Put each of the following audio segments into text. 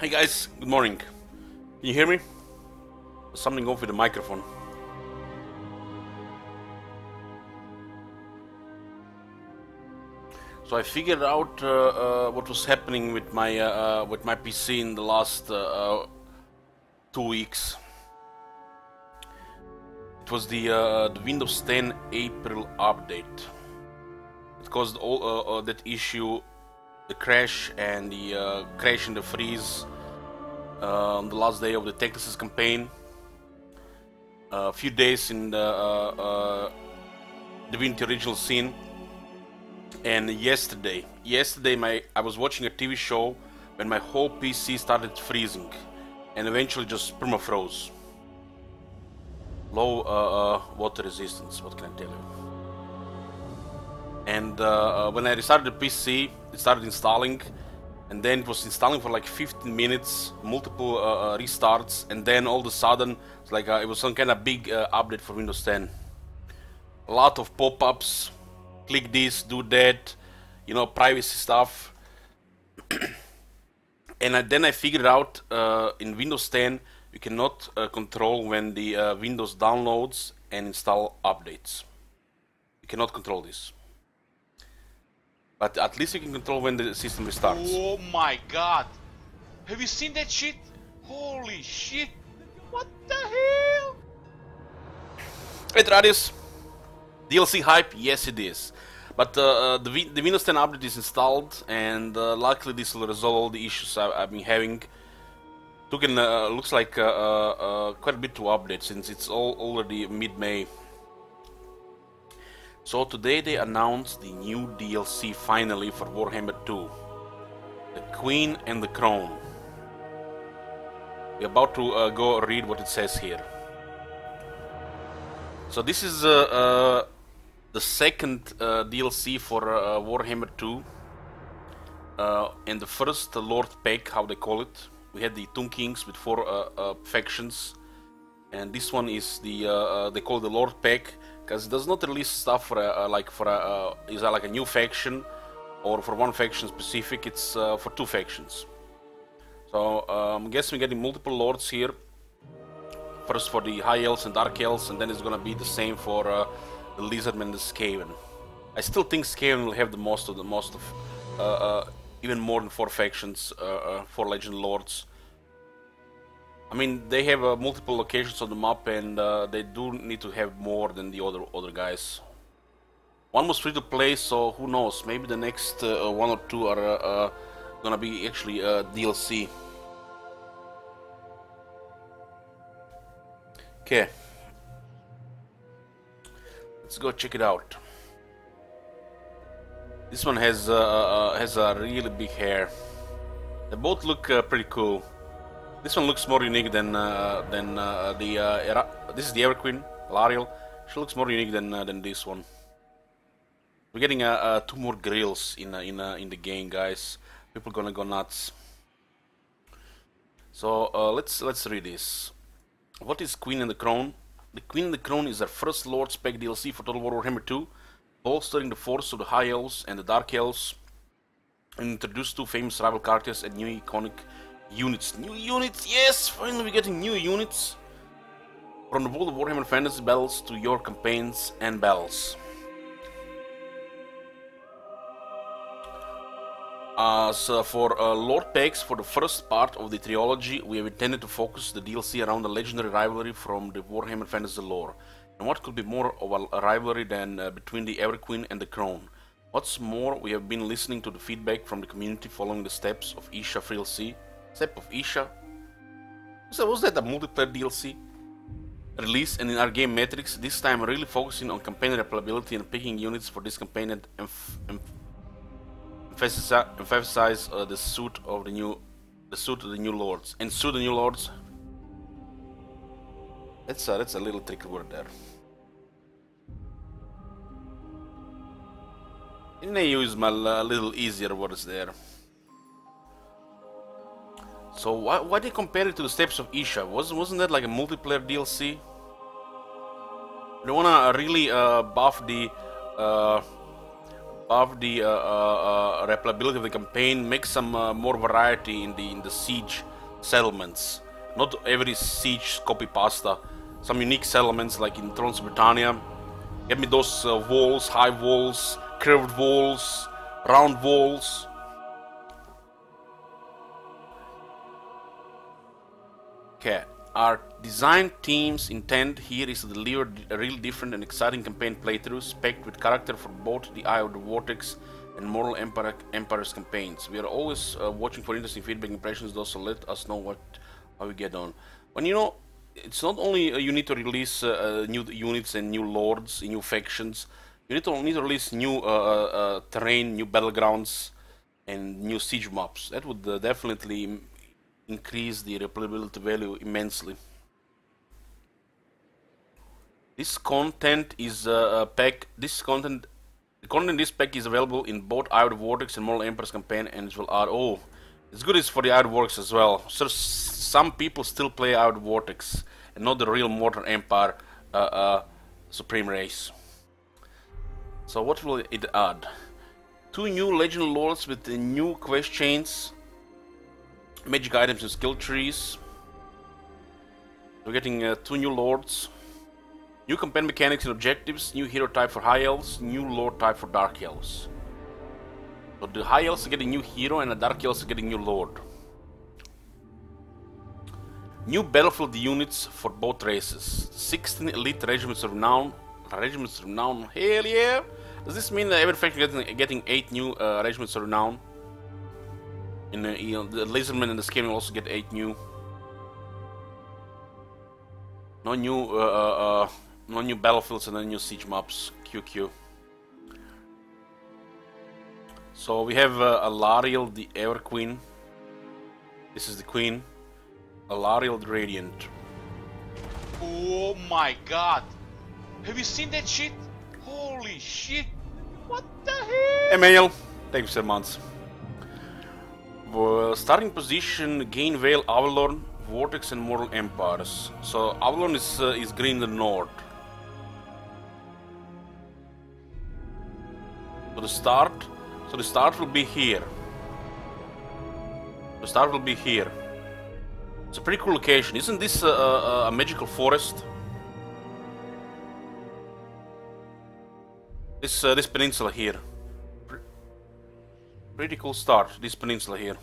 Hey guys, good morning. Can you hear me? There's something off with the microphone. So I figured out what was happening with my PC in the last 2 weeks. It was the Windows 10 April update. It caused all that issue, the crash and the crash and the freeze on the last day of the Texas campaign. A few days in the Divinity Original Sin, and yesterday I was watching a TV show when my whole PC started freezing, and eventually just permafroze. Low water resistance. What can I tell you? And when I restarted the PC, it started installing, and then it was installing for like 15 minutes, multiple restarts, and then all of a sudden it's like it was some kind of big update for Windows 10. A lot of pop-ups, click this, do that, you know, privacy stuff. And then I figured out in Windows 10 you cannot control when the Windows downloads and install updates. You cannot control this. But at least you can control when the system restarts. Oh my god! Have you seen that shit? Holy shit! What the hell? Hey Tradius! DLC hype? Yes it is. But the Windows 10 update is installed, and luckily this will resolve all the issues I've been having. Took in, looks like quite a bit to update since it's already mid-May. So today they announced the new DLC finally for Warhammer 2. The Queen and the Crone. We're about to go read what it says here. So this is the second DLC for Warhammer 2. And the first Lord Pack, how they call it. We had the Tomb Kings with 4 factions. And this one is the, they call it the Lord Pack. Because it does not release stuff for is like a new faction or for one faction specific. It's for 2 factions. So I'm guessing we're getting multiple lords here. First for the High Elves and Dark Elves, and then it's gonna be the same for the Lizardmen and the Skaven. I still think Skaven will have the most of even more than 4 factions, 4 Legend Lords. I mean, they have multiple locations on the map, and they do need to have more than the other guys. One was free to play, so who knows? Maybe the next 1 or 2 are gonna be actually DLC. Okay, let's go check it out. This one has a really big hair. They both look pretty cool. This one looks more unique than this is the Everqueen Alarielle. She looks more unique than this one. We're getting 2 more grills in the game, guys. People gonna go nuts. So let's read this. What is Queen and the Crone? The Queen and the Crone is our first Lord Spec DLC for Total War Warhammer 2, bolstering the force of the High Elves and the Dark Elves, and introduce 2 famous rival characters and new iconic units. New units, yes! Finally we're getting new units! From the world of Warhammer Fantasy battles to your campaigns and battles. So for Lord Packs, for the first part of the trilogy, we have intended to focus the DLC around the legendary rivalry from the Warhammer Fantasy lore. And what could be more of a rivalry than between the Everqueen and the Crone? What's more, we have been listening to the feedback from the community following the steps of Isha DLC. Step of Isha? Was that a multiplayer DLC release? And in our game metrics, this time really focusing on campaign replayability and picking units for this campaign and emphasize the suit of the new lords. And suit the new lords. That's a little tricky word there. Didn't I use my little easier words there? So why they compare it to the Steps of Isha? Wasn't that like a multiplayer DLC? They wanna really buff the buff the replayability of the campaign, make some more variety in the siege settlements. Not every siege copy pasta. Some unique settlements like in Thrones of Britannia. Get me those walls, high walls, curved walls, round walls. Okay, our design team's intent here is to deliver a real different and exciting campaign playthrough, packed with character for both the Eye of the Vortex and Mortal Empire's campaigns. We are always watching for interesting feedback and impressions, though, so let us know how we get on. When you know, it's not only you need to release new units and new lords, new factions. You need to release new terrain, new battlegrounds, and new siege maps. That would definitely increase the replayability value immensely. This content is the content in this pack is available in both Eye of the Vortex and Mortal Empire's campaign, and it will add. Oh, it's good. It's for the Eye of the Vortex as well. So some people still play Eye of the Vortex and not the real Mortal Empire Supreme Race. So what will it add? 2 new Legend Lords with the new quest chains, magic items and skill trees. We're getting 2 new Lords. New campaign mechanics and objectives, new hero type for High Elves, new Lord type for Dark Elves. So the High Elves are getting new hero and the Dark Elves are getting new Lord. New battlefield units for both races. 16 elite Regiments of Renown. Regiments of Renown, hell yeah! Does this mean that every faction getting 8 new Regiments of Renown? And the Lasermen and the Skaven will also get 8 new. No new battlefields and no new siege maps. QQ. So we have Alarielle the Everqueen. This is the Queen. Alarielle the Radiant. Oh my god! Have you seen that shit? Holy shit! What the hell? Emmanuel, thank you so much. Starting position: Gain Vale, Avalon, Vortex, and Mortal Empires. So Avalon is green in the north. So the start will be here. The start will be here. It's a pretty cool location. Isn't this a magical forest? This peninsula here. Pretty cool start. This peninsula here.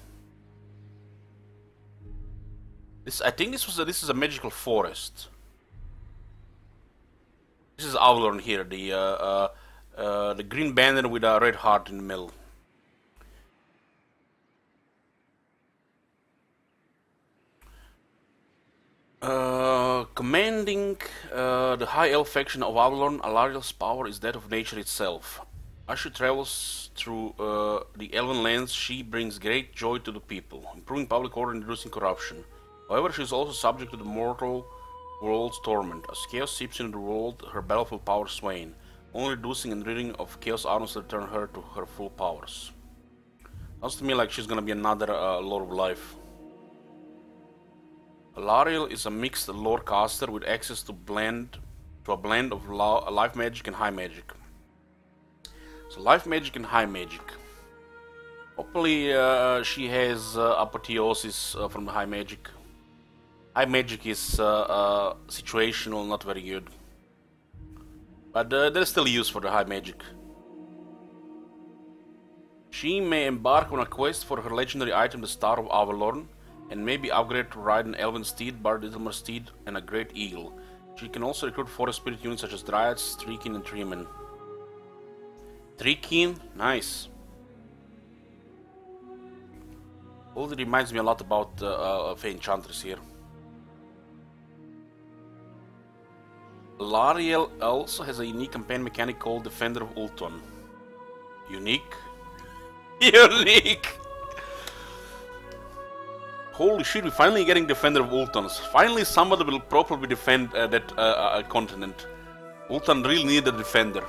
I think this is a magical forest. This is Avalon here. The green banner with a red heart in the middle. Commanding the High Elf faction of Avalon, Alarielle's power is that of nature itself. As she travels through the Elven lands, she brings great joy to the people, improving public order and reducing corruption. However, she is also subject to the mortal world's torment. As chaos seeps into the world, her battlefield powers wane, only reducing and ridding of chaos armies to return her to her full powers. Sounds to me like she's gonna be another Lord of Life. Alarielle is a mixed lore caster with access to a blend of life magic and high magic. So life magic and high magic. Hopefully she has apotheosis from the high magic. High magic is situational, not very good. But there's still use for the high magic. She may embark on a quest for her legendary item, the Star of Avalon, and may be upgraded to ride an elven steed, bard Idilmar steed, and a great eagle. She can also recruit forest spirit units such as dryads, treekin, and treemen. Treekin, nice. Also reminds me a lot about Fey Enchantress here. Alarielle also has a unique campaign mechanic called Defender of Ultron. Unique? Unique! Holy shit, we're finally getting Defender of Ultons. Finally somebody will properly defend that continent. Ultan really needed a defender.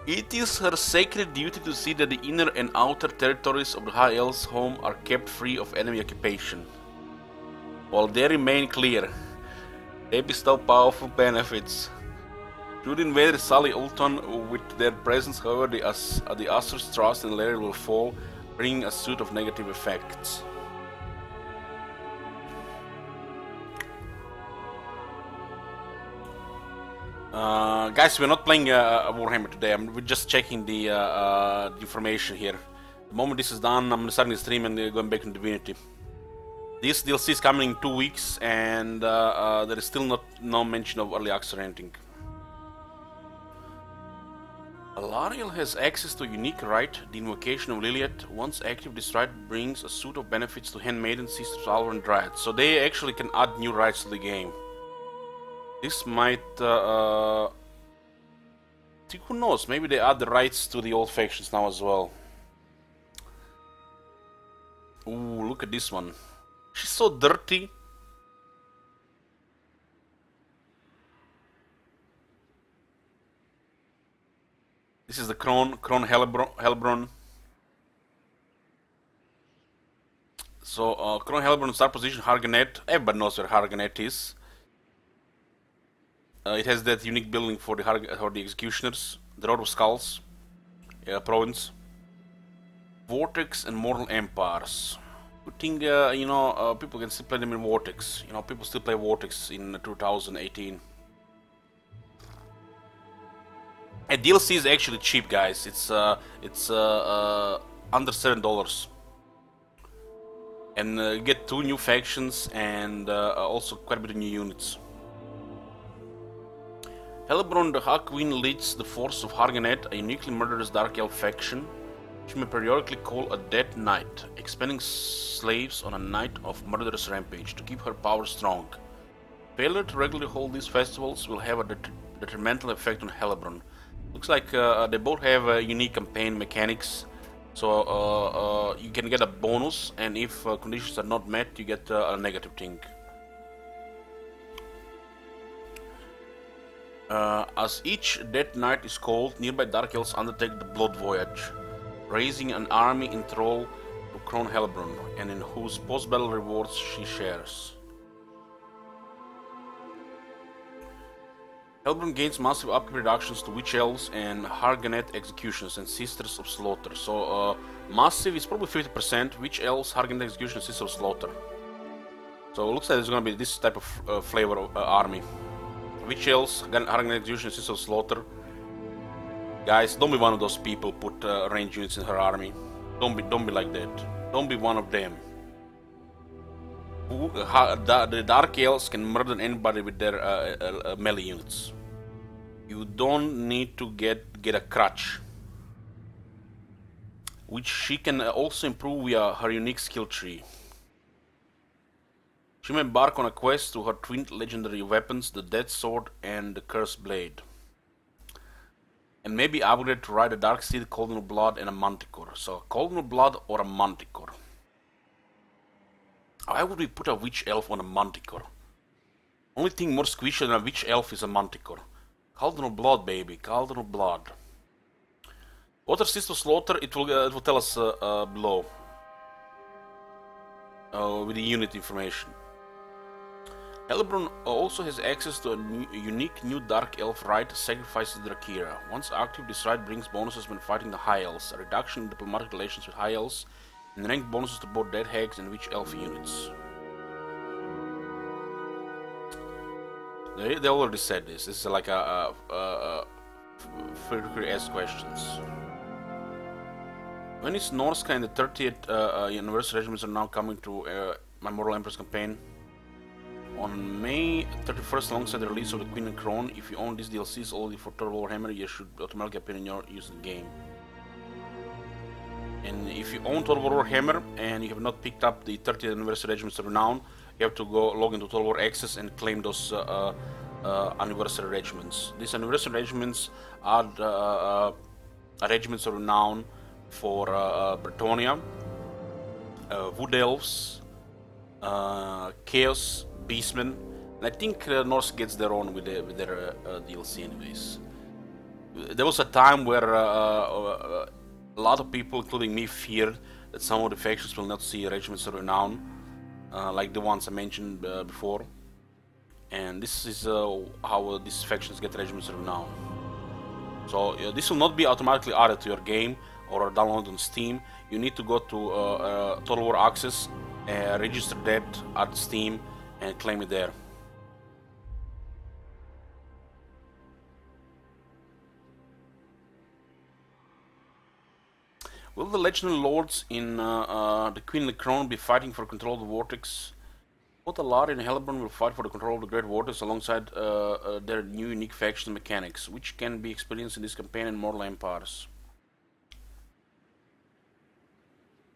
It is her sacred duty to see that the inner and outer territories of the High Elves' home are kept free of enemy occupation. While they remain clear, they bestow powerful benefits. Should invaders sully Ulton with their presence, however, the Asher's trust in Alarielle will fall, bringing a suit of negative effects. Guys, we're not playing Warhammer today. We're just checking the information here. The moment this is done, I'm starting the stream and going back to Divinity. This DLC is coming in 2 weeks, and there is still no mention of early access or anything. Alarielle has access to a unique right, the Invocation of Liliad. Once active, this right brings a suite of benefits to Handmaiden, Sisters of Alvar, and Dryads. So they actually can add new rights to the game. This might... who knows, maybe they add the rights to the old factions now as well. Ooh, look at this one. She's so dirty. This is the Crone Hellebron. So, Crone Hellebron start position Harganet. Everybody knows where Harganet is. It has that unique building for the Executioners, the Road of Skulls, province, Vortex and Mortal Empires. Good thing, you know, people can still play them in Vortex. You know, people still play Vortex in 2018. And DLC is actually cheap, guys. It's under $7, and you get 2 new factions and also quite a bit of new units. Hellebron the Everqueen leads the force of Harganet, a uniquely murderous Dark Elf faction. She may periodically call a dead knight, expending slaves on a night of murderous rampage to keep her power strong. Failure to regularly hold these festivals will have a detrimental effect on Hellebron. Looks like they both have unique campaign mechanics, so you can get a bonus, and if conditions are not met, you get a negative thing. As each dead knight is called, nearby Dark Elves undertake the Blood Voyage, raising an army in thrall to Crone Hellebron, and in whose post-battle rewards she shares. Hellebron gains massive upkeep reductions to Witch Elves and Harganet Executions and Sisters of Slaughter. So massive is probably 50%, Witch Elves, Harganet Executions, Sisters of Slaughter. So it looks like there's gonna be this type of flavor of army. Witch Elves, Harganet Executions, Sisters of Slaughter. Guys, don't be one of those people put range units in her army. Don't be like that. Don't be one of them. The Dark Elves can murder anybody with their melee units. You don't need to get a crutch, which she can also improve via her unique skill tree. She may embark on a quest to her twin legendary weapons, the Death Sword and the Cursed Blade, and maybe upgrade to ride a Dark Steed, Cauldron of Blood, and a Manticore. So, Cauldron of Blood or a Manticore. Why would we put a Witch Elf on a Manticore? Only thing more squishy than a Witch Elf is a Manticore. Cauldron of Blood, baby. Cauldron of Blood. What are Sisters of Slaughter? It will tell us below. With the unit information. Hellebron also has access to a unique new Dark Elf right, Sacrifices Drakira. Once active, this right brings bonuses when fighting the High Elves, a reduction in diplomatic relations with High Elves, and rank bonuses to both Dead Hags and Witch Elf units. They already said this. This is like a frequently asked questions. When is Norska and the 30th anniversary regiments are now coming to my Mortal Empress campaign? On May 31st, alongside the release of the Queen and Crone, if you own these DLCs already for Total Warhammer, you should automatically appear in your use of the game. And if you own Total War Warhammer and you have not picked up the 30th anniversary Regiments of Renown, you have to go log into Total War Access and claim those anniversary regiments. These anniversary regiments are Regiments of Renown for Bretonia, Wood Elves, Chaos, Beastmen, and I think Norse gets their own with their DLC anyways. There was a time where a lot of people, including me, feared that some of the factions will not see Regiments of Renown, like the ones I mentioned before. and this is how these factions get Regiments of Renown. So this will not be automatically added to your game or downloaded on Steam. You need to go to Total War Access, register that at Steam, and claim it there. Will the legendary lords in the Queen and the Crone be fighting for control of the Vortex? Both Alarielle and Hellebron will fight for the control of the Great Vortex alongside their new unique faction mechanics, which can be experienced in this campaign and Mortal Empires.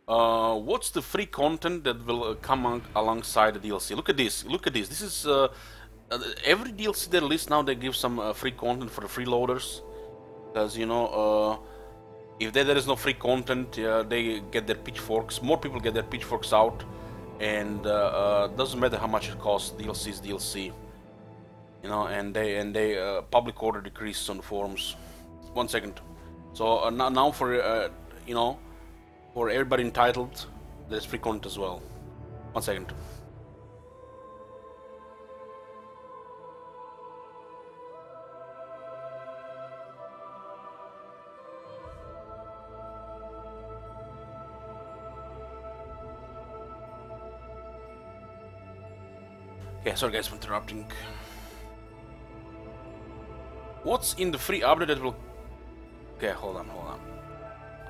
What's the free content that will come alongside the DLC? Look at this. Look at this. This is every DLC they release now. They give some free content for the freeloaders, because you know, if there is no free content, they get their pitchforks. More people get their pitchforks out, and doesn't matter how much it costs. DLC is DLC, you know. And they public order decreases on the forums. 1 second. So now for you know. For everybody entitled, there's free content as well. 1 second. Okay, sorry guys for interrupting. What's in the free update that will... Okay, hold on.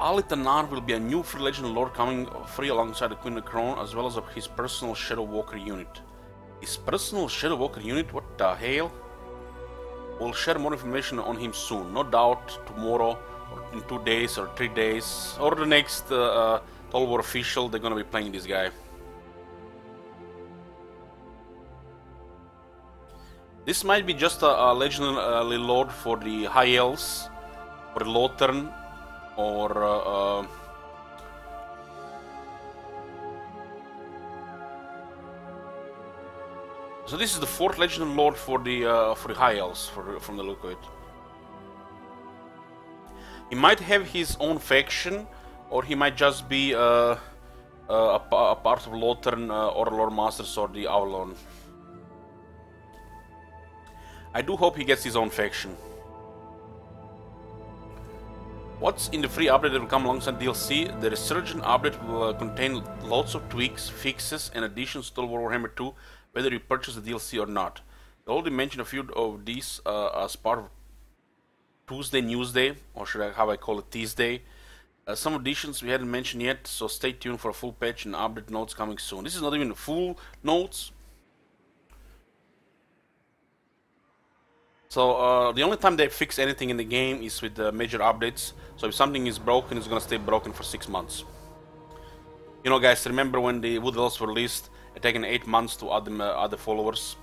Alitanar will be a new free legendary lord coming free alongside the Queen of the Crone, as well as his personal Shadow Walker unit. His personal Shadow Walker unit? What the hell? We'll share more information on him soon. No doubt tomorrow, or in 2 days, or 3 days, or the next Total War official, they're gonna be playing this guy. This might be just a legendary lord for the High Elves, for the Lothern, or so this is the 4th legendary lord for the High Elves, from the look of it. He might have his own faction, or he might just be a part of Lothern or Lord Masters or the Avalon. I do hope he gets his own faction. What's in the free update that will come alongside DLC? The Resurgent update will contain lots of tweaks, fixes, and additions to Total War Warhammer 2, whether you purchase the DLC or not. I already mentioned a few of these as part of Tuesday Newsday, or how I call it, Tuesday. Some additions we hadn't mentioned yet, so stay tuned for a full patch and update notes coming soon. This is not even the full notes. So the only time they fix anything in the game is with the major updates. So if something is broken, it's gonna stay broken for 6 months. You know, guys, remember when the Wood Elves were released? It taken 8 months to add them other followers.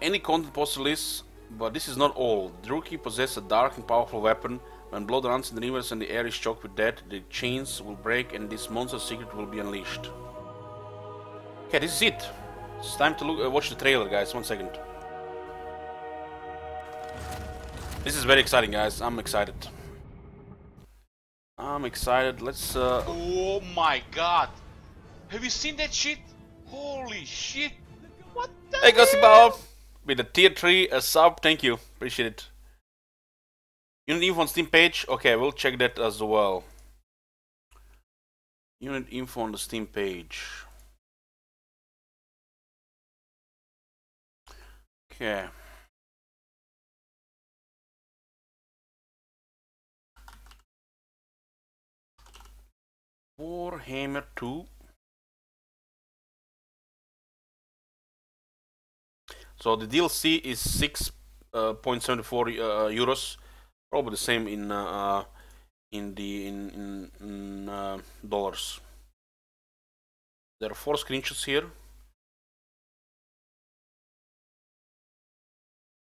Any content post-release, but this is not all. The rookie possesses a dark and powerful weapon. When blood runs in the rivers and the air is choked with death, the chains will break and this monster's secret will be unleashed. Okay, this is it. It's time to watch the trailer, guys. 1 second. This is very exciting, guys. I'm excited. Let's Oh my god! Have you seen that shit? Holy shit! What the Hey, hell? Gossip Bob! With a tier 3 sub, thank you. Appreciate it. Unit info on Steam page? Okay, we'll check that as well. Unit info on the Steam page. Okay. Warhammer 2. So the DLC is 6.74 euros. Probably the same in dollars. There are 4 screenshots here.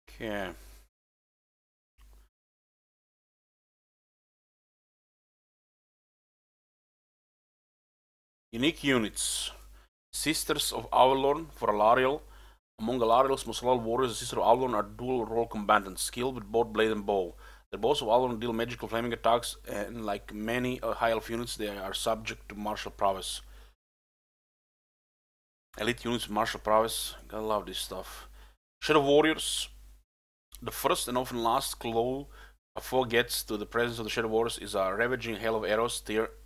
Okay. Unique units. Sisters of Avalon for Alarielle. Among Alarielle's most loyal warriors, the Sisters of Avalon are dual role combatants, skilled with both blade and bow. The bows of Avalon deal magical flaming attacks, and like many high elf units, they are subject to martial prowess. Elite units with martial prowess. Gotta love this stuff. Shadow Warriors. The first and often last clue a foe gets to the presence of the Shadow Warriors is a ravaging hail of arrows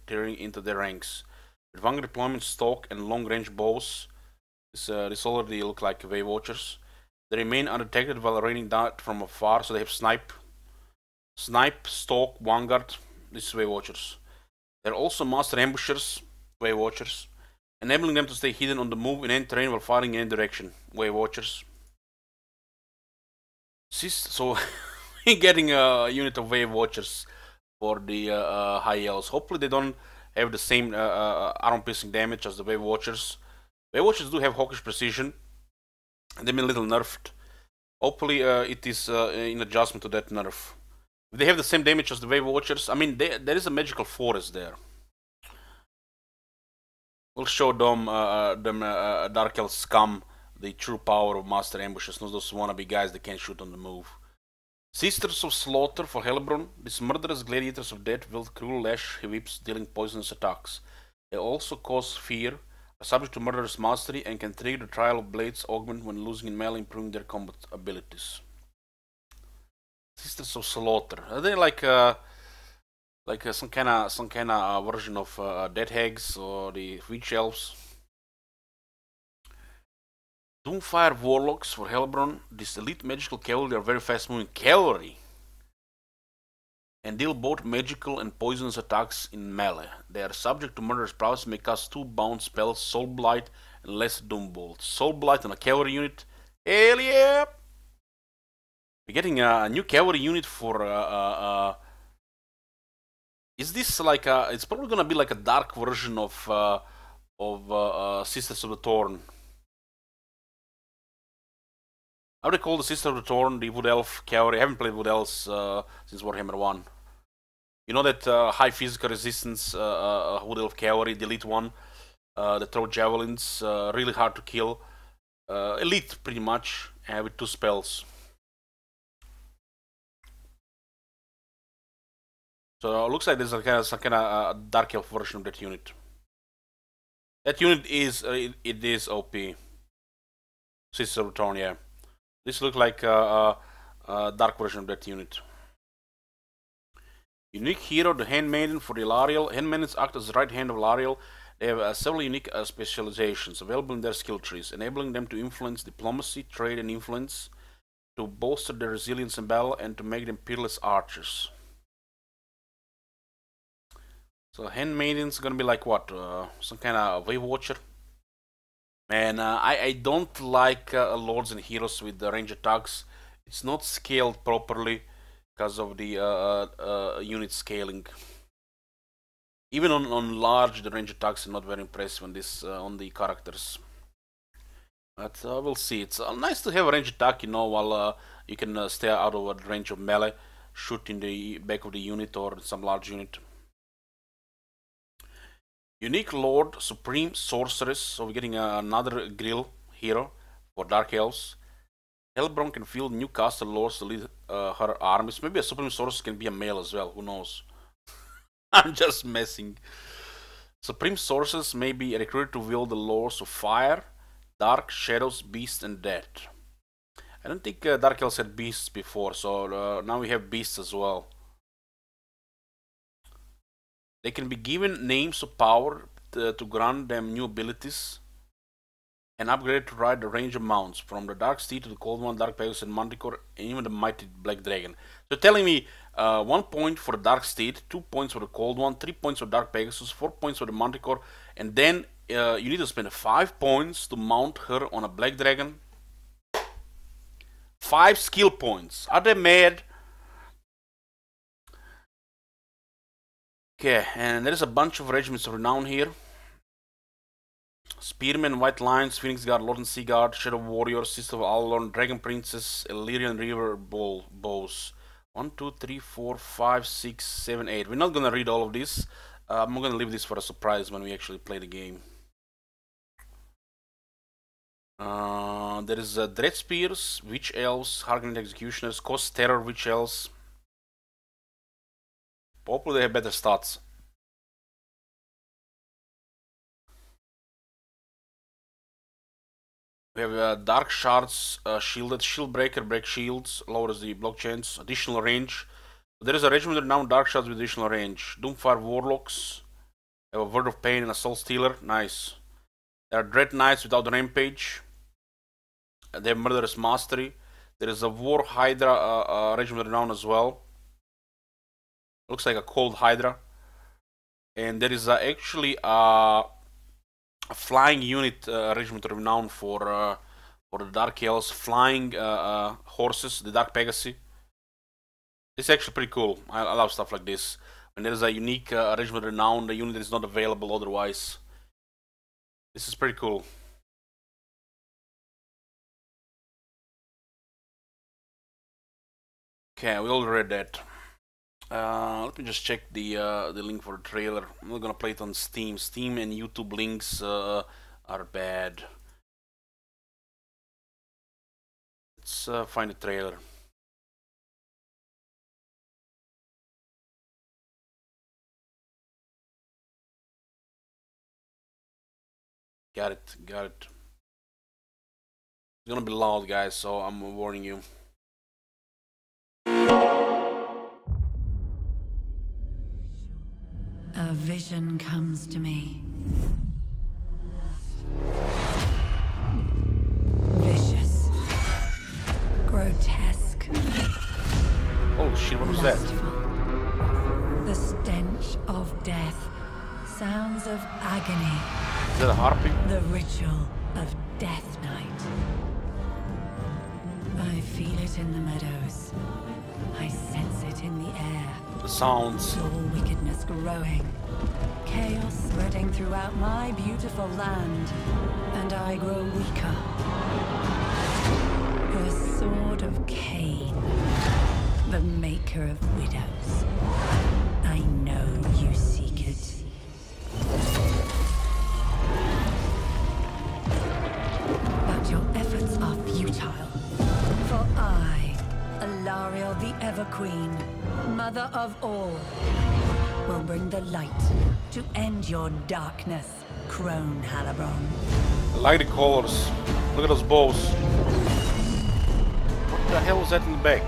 tearing into their ranks. With Wang deployment stock and long-range bows, this already look like Wave Watchers. They remain undetected while raining down from afar, so they have snipe, stalk, vanguard. This is Wave Watchers. They're also master ambushers, Wave Watchers, enabling them to stay hidden on the move in any terrain while firing in any direction, Wave Watchers. So we're getting a unit of Wave Watchers for the high elves. Hopefully they don't have the same armor piercing damage as the Wave Watchers. Wave Watchers do have hawkish precision, and they've been a little nerfed. Hopefully it is in adjustment to that nerf. If they have the same damage as the Wave Watchers, I mean, there is a magical forest there. We'll show them, Dark Elf scum the true power of Master Ambushes, not those wannabe guys that can't shoot on the move. Sisters of Slaughter for Hellebron. These murderous gladiators of death wield cruel lash whips, dealing poisonous attacks. They also cause fear, are subject to murderous mastery, and can trigger the trial of blades augment when losing in melee, improving their combat abilities. Sisters of Slaughter. Are they like some kind of version of Dead Hags or the Witch Elves? Doomfire Warlocks for Hellebron. This elite magical cavalry are very fast moving cavalry and deal both magical and poisonous attacks in melee. They are subject to murderous prowess and may cast 2 bound spells, Soul Blight and less Doom Bolt. Soul Blight on a cavalry unit. Hell yeah! We're getting a new cavalry unit for is this like a? It's probably gonna be like a dark version of Sisters of the Thorn. How do they call the Sister of the Thorn, the Wood Elf cavalry? I haven't played Wood Elves since Warhammer 1. You know that high physical resistance Wood Elf cavalry, the elite one, that throw javelins, really hard to kill. Elite, pretty much, with 2 spells. So it looks like there's some kind of Dark Elf version of that unit. That unit is it is OP. Sister of the Thorn, yeah. This looks like a dark version of that unit. Unique hero, the Handmaiden for the Alarielle. Handmaidens act as the right hand of Alarielle. They have several unique specializations available in their skill trees, enabling them to influence diplomacy, trade, and influence, to bolster their resilience in battle, and to make them peerless archers. So Handmaiden's gonna be like what? Some kind of Wave Watcher? Man, I don't like Lords and Heroes with the range attacks. It's not scaled properly because of the unit scaling. Even on large, the range attacks are not very impressive on this on the characters. But we'll see. It's nice to have a range attack, you know, while you can stay out of the range of melee, shoot in the back of the unit or some large unit. Unique Lord, Supreme Sorceress, so we're getting another Grill hero for Dark Elves. Hellebron can field new caster lords to lead her armies. Maybe a Supreme Sorceress can be a male as well, who knows? I'm just messing. Supreme Sorceress may be recruited to wield the lords of fire, dark, shadows, beasts, and death. I don't think Dark Elves had beasts before, so now we have beasts as well. They can be given names of power to grant them new abilities and upgraded to ride a range of mounts, from the Dark Steed to the Cold One, Dark Pegasus, and Manticore, and even the Mighty Black Dragon. So telling me 1 point for the Dark Steed, 2 points for the Cold One, 3 points for Dark Pegasus, 4 points for the Manticore, and then you need to spend 5 points to mount her on a Black Dragon. 5 skill points. Are they mad? Okay, and there is a bunch of Regiments of Renown here. Spearmen, White Lions, Phoenix Guard, Lord and Sea Guard, Shadow Warrior, Sister of Avalon, Dragon Princess, Illyrian River Bows. 1, 2, 3, 4, 5, 6, 7, 8. We're not gonna read all of this. I'm gonna leave this for a surprise when we actually play the game. There is Dread Spears, Witch Elves, Hardened Executioners, Cost Terror Witch Elves. Hopefully they have better stats. We have Dark Shards, shielded, Shield Breaker, break shields, lowers the block chains, additional range. There is a Regiment of Renown Dark Shards with additional range. Doomfire Warlocks, have a Word of Pain and a Soul Stealer, nice. There are Dread Knights without Rampage. They have Murderous Mastery. There is a War Hydra Regiment of Renown as well. Looks like a Cold Hydra. And there is actually a flying unit Regiment of Renown for the Dark Elves, flying horses, the Dark Pegasi. It's actually pretty cool. I love stuff like this. When there is a unique Regiment of Renown, the unit is not available otherwise. This is pretty cool. Okay, we all read that. Let me just check the link for the trailer. I'm not gonna play it on Steam. Steam and YouTube links are bad. Let's find the trailer. Got it. It's gonna be loud, guys, so I'm warning you. A vision comes to me. Vicious. Grotesque. Oh shit, what was that? The stench of death. Sounds of agony. Is that a harpy? The ritual of Death Night. I feel it in the meadows. I sense it in the air. The sounds. All wickedness growing. Chaos spreading throughout my beautiful land. And I grow weaker. The sword of Cain. The maker of widows. I know you seek it. But your efforts are futile. For I, Alarielle the Everqueen, mother of all, will bring the light to end your darkness, Crone Hellebron. I like the colors. Look at those bows. What the hell was that in the back?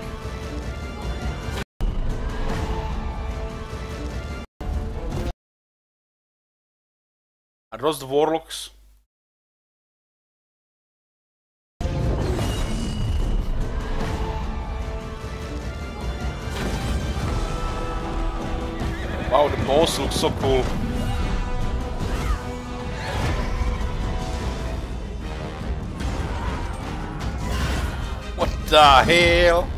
Are those the warlocks? Wow, the boss looks so cool. What the hell?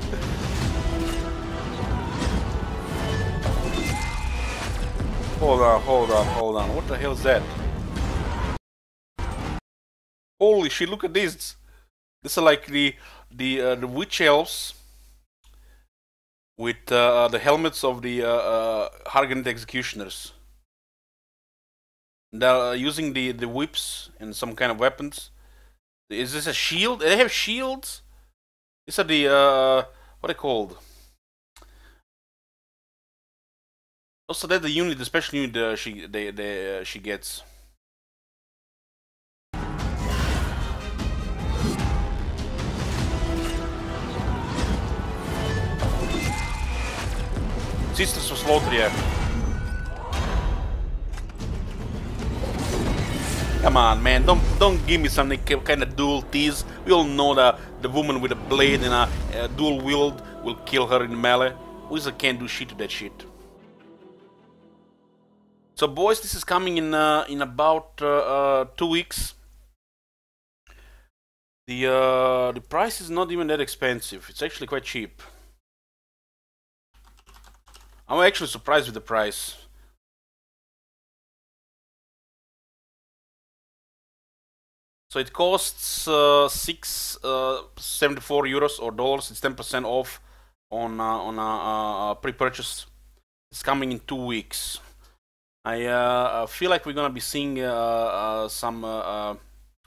Hold on. What the hell is that? Holy shit, look at this. This is like the witch elves with the helmets of the Hargonite executioners. They're using the whips and some kind of weapons. Is this a shield? They have shields? These are the what are they called? Also, that's the unit, the special unit she gets. Sisters of Slaughter, yeah. Come on, man, don't give me some kind of dual tease. We all know that the woman with a blade and a dual wield will kill her in melee. Wizard can't do shit to that shit. So, boys, this is coming in about 2 weeks. The price is not even that expensive. It's actually quite cheap. I'm actually surprised with the price. So it costs 6.74 euros or dollars. It's 10% off on pre-purchase. It's coming in 2 weeks. I feel like we're gonna be seeing some.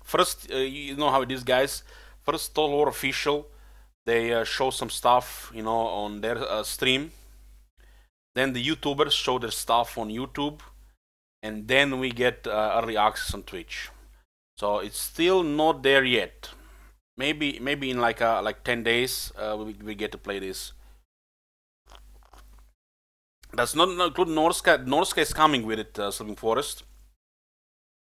First, you know how it is, guys. First, Total War official. They show some stuff, you know, on their stream. Then the YouTubers show their stuff on YouTube, and then we get early access on Twitch. So it's still not there yet. maybe in like 10 days we get to play this. That's not include Norska. Norska is coming with it, Sleeping Forest,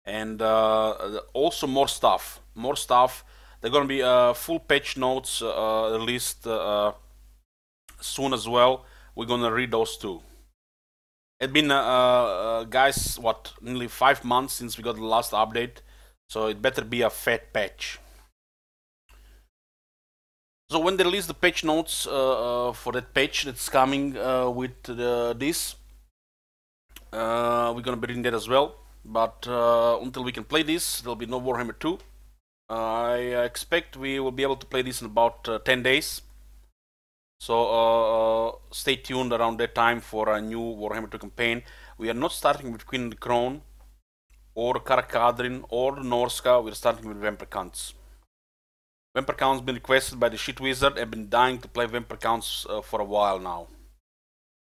and also more stuff. More stuff. They're gonna be full patch notes released soon as well. We're gonna read those too. It's been guys, what, nearly 5 months since we got the last update, so it better be a fat patch. So when they release the patch notes for that patch that's coming with this, we're gonna be reading that as well. But until we can play this, there'll be no Warhammer 2. I expect we will be able to play this in about 10 days. So stay tuned around that time for a new Warhammer 2 campaign. We are not starting with Queen and the Crone, or Karakadrin, or Norska. We're starting with Vampire Counts. Vampire Counts been requested by the shit wizard. I've been dying to play Vampire Counts for a while now.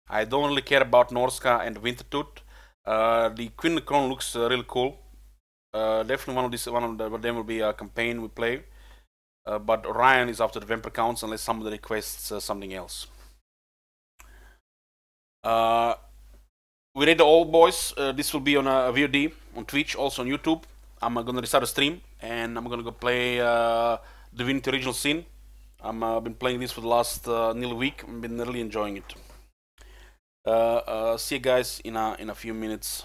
I don't really care about Norska and Wintertooth. The Queen and the Crone looks really cool. Definitely one of them will be a campaign we play. But Ryan is after the Vampire Counts unless somebody requests something else. We read the old boys. This will be on a VOD on Twitch, also on YouTube. I'm gonna restart a stream and I'm gonna go play Divinity Original Sin. I've been playing this for the last nearly week. I've been really enjoying it. See you guys in a few minutes.